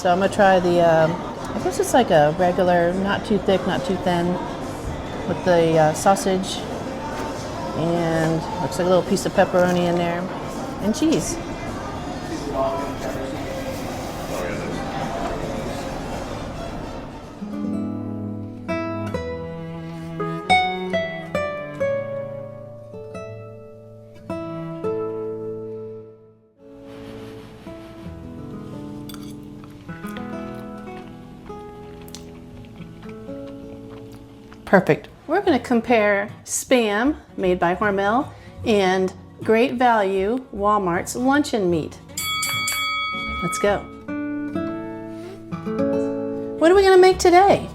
So I'm gonna try the, I guess it's like a regular, not too thick, not too thin, with the sausage, and looks like a little piece of pepperoni in there, and cheese. Perfect. We're going to compare Spam, made by Hormel, and Great Value, Walmart's luncheon meat. Let's go. What are we going to make today?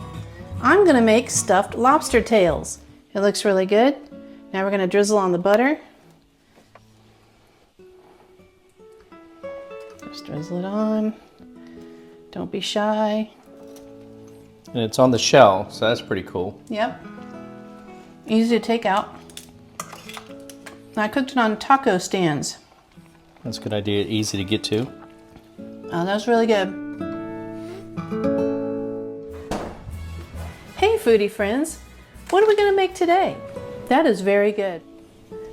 I'm going to make stuffed lobster tails. It looks really good. Now we're going to drizzle on the butter. Just drizzle it on. Don't be shy. And it's on the shell, so that's pretty cool. Yep. Easy to take out. And I cooked it on taco stands. That's a good idea, easy to get to. Oh, that was really good. Hey foodie friends, what are we gonna make today? That is very good.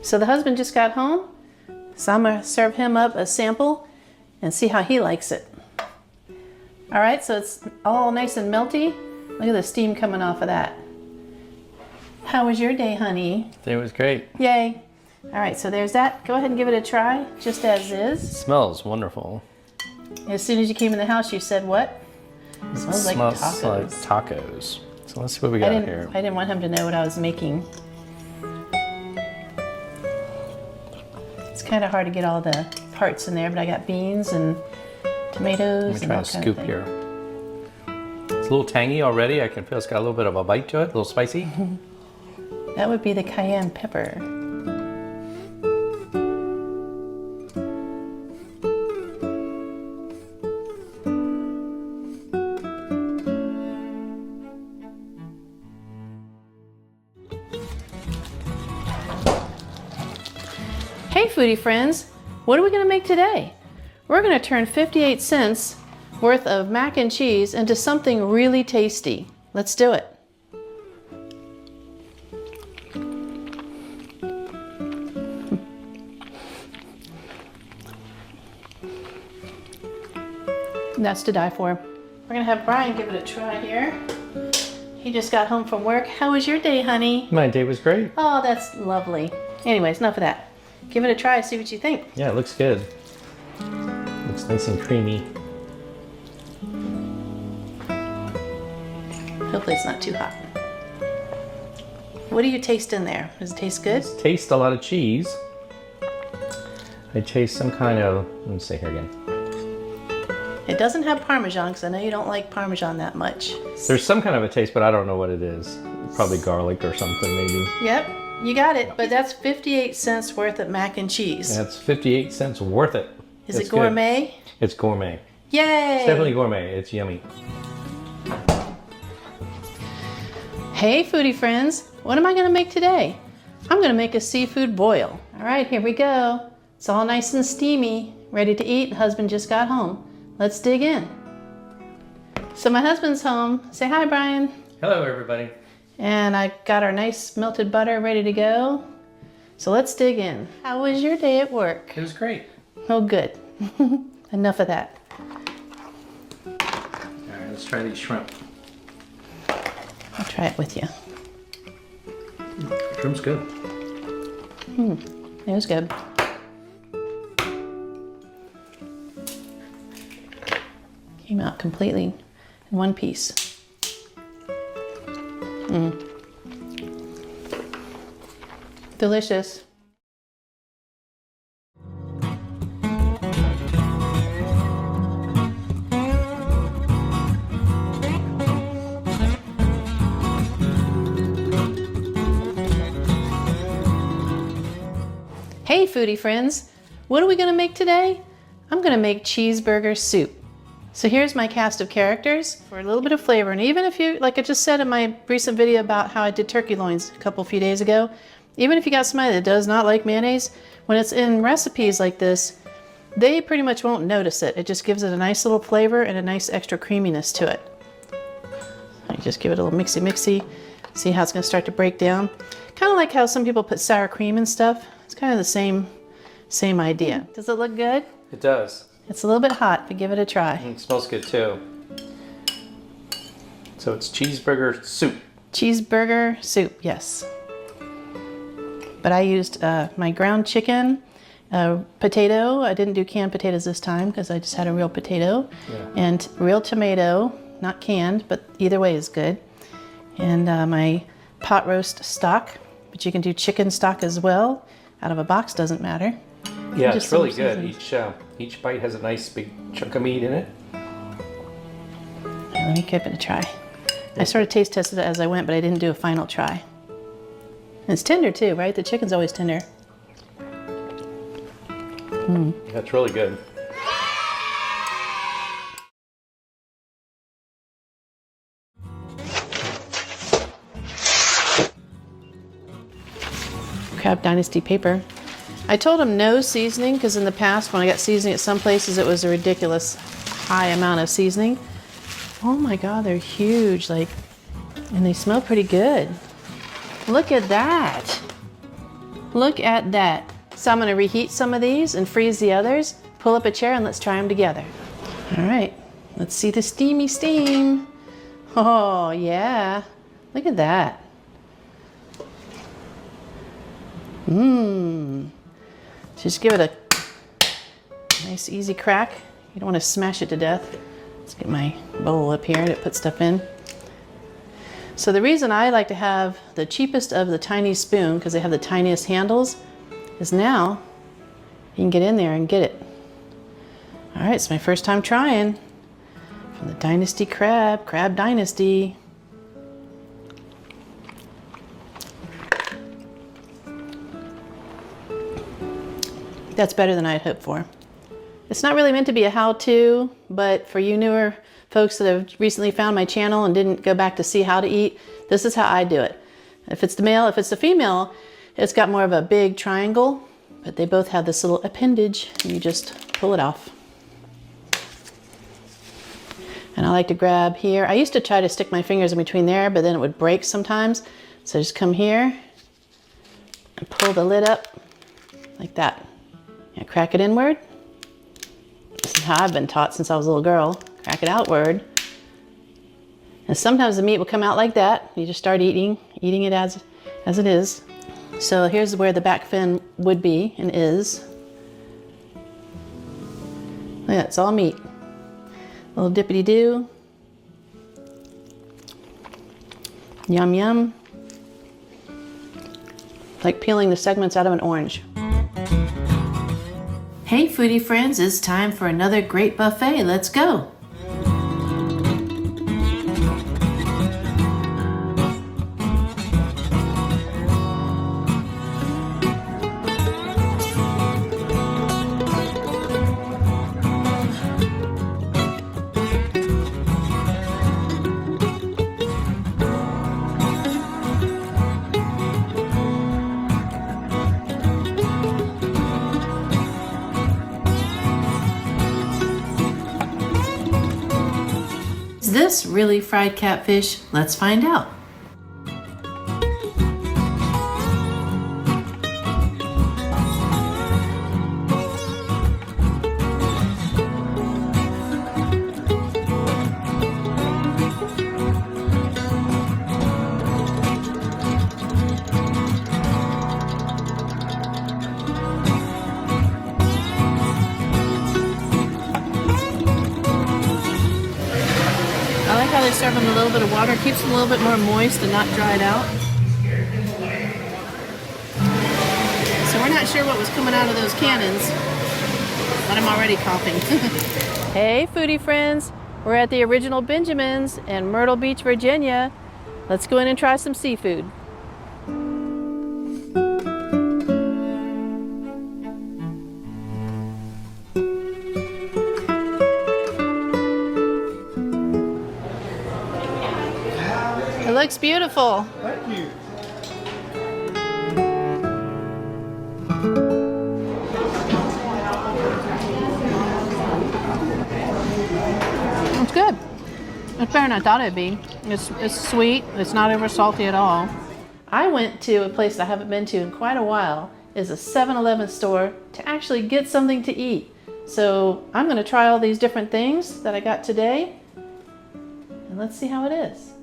So the husband just got home, so I'm gonna serve him up a sample and see how he likes it. All right, so it's all nice and melty. Look at the steam coming off of that. How was your day, honey? It was great. Yay. All right, so there's that. Go ahead and give it a try, just as is. It smells wonderful. As soon as you came in the house, you said what? It smells like tacos. Like tacos. So let's see what we got here. I didn't want him to know what I was making. It's kind of hard to get all the parts in there, but I got beans and tomatoes. Let me try a scoop here. It's a little tangy already. I can feel it's got a little bit of a bite to it, a little spicy. That would be the cayenne pepper. Hey foodie friends, what are we gonna make today? We're gonna turn 58 cents worth of mac and cheese into something really tasty. Let's do it. That's to die for. We're gonna have Brian give it a try here. He just got home from work. How was your day, honey? My day was great. Oh, that's lovely. Anyways, enough of that. Give it a try, see what you think. Yeah, it looks good. Looks nice and creamy. Hopefully it's not too hot. What do you taste in there? Does it taste good? I taste a lot of cheese. I taste some kind of, let me see here again. It doesn't have Parmesan, because I know you don't like Parmesan that much. There's some kind of a taste, but I don't know what it is. Probably garlic or something, maybe. Yep, you got it. But that's 58 cents worth of mac and cheese. That's 58 cents worth it. Is it gourmet? Good. It's gourmet. Yay! It's definitely gourmet. It's yummy. Hey foodie friends, what am I gonna make today? I'm gonna make a seafood boil. All right, here we go. It's all nice and steamy, ready to eat. Husband just got home. Let's dig in. So my husband's home. Say hi, Brian. Hello, everybody. And I got our nice melted butter ready to go. So let's dig in. How was your day at work? It was great. Oh, good. Enough of that. All right, let's try these shrimp. I'll try it with you. Shrimp's good. It was good. Came out completely in one piece. Delicious. Hey foodie friends, what are we gonna make today? I'm gonna make cheeseburger soup. So here's my cast of characters for a little bit of flavor. And even if you, like I just said in my recent video about how I did turkey loins a few days ago, even if you got somebody that does not like mayonnaise, when it's in recipes like this, they pretty much won't notice it. It just gives it a nice little flavor and a nice extra creaminess to it. You just give it a little mixy. See how it's going to start to break down? Kind of like how some people put sour cream and stuff. It's kind of the same idea. Does it look good? It does. It's a little bit hot, but give it a try. It smells good too. So it's cheeseburger soup. Cheeseburger soup, yes. But I used my ground chicken, potato. I didn't do canned potatoes this time because I just had a real potato. Yeah. And real tomato, not canned, but either way is good. And my pot roast stock, but you can do chicken stock as well. Out of a box, doesn't matter. Yeah, Just it's really some good. seasonings. Each bite has a nice big chunk of meat in it. Let me give it a try. I sort of taste tested it as I went, but I didn't do a final try. And it's tender too, right? The chicken's always tender. That's really good. Crab Dynasty paper. I told them no seasoning because in the past when I got seasoning at some places it was a ridiculous high amount of seasoning. Oh my God, they're huge, like, and they smell pretty good. Look at that. Look at that. So I'm gonna reheat some of these and freeze the others. Pull up a chair and let's try them together. All right, let's see the steamy steam. Oh yeah, look at that. Just give it a nice easy crack. You don't want to smash it to death. Let's get my bowl up here to put stuff in. So the reason I like to have the cheapest of the tiny spoon, because they have the tiniest handles, is now you can get in there and get it. All right, it's my first time trying from the Dynasty Crab Dynasty. That's better than I had hoped for. It's not really meant to be a how-to, but for you newer folks that have recently found my channel and didn't go back to see how to eat, this is how I do it. If it's the male, if it's the female, it's got more of a big triangle, but they both have this little appendage, and you just pull it off. And I like to grab here. I used to try to stick my fingers in between there, but then it would break sometimes. So just come here and pull the lid up like that. And crack it inward. This is how I've been taught since I was a little girl. Crack it outward. And sometimes the meat will come out like that. You just start eating it as it is. So here's where the back fin would be and is. Look at that, it's all meat. A little dippity-doo. Yum, yum. Like peeling the segments out of an orange. Hey foodie friends, it's time for another great buffet. Let's go. Is this really fried catfish? Let's find out. I like how they serve them a little bit of water. It keeps them a little bit more moist and not dried out. So we're not sure what was coming out of those cannons, but I'm already coughing. Hey foodie friends, we're at the Original Benjamin's in Myrtle Beach, Virginia. Let's go in and try some seafood. It looks beautiful. Thank you. It's better than I thought it'd be. It's sweet. It's not over salty at all. I went to a place that I haven't been to in quite a while. It's a 7-Eleven store to actually get something to eat. So I'm going to try all these different things that I got today. And let's see how it is.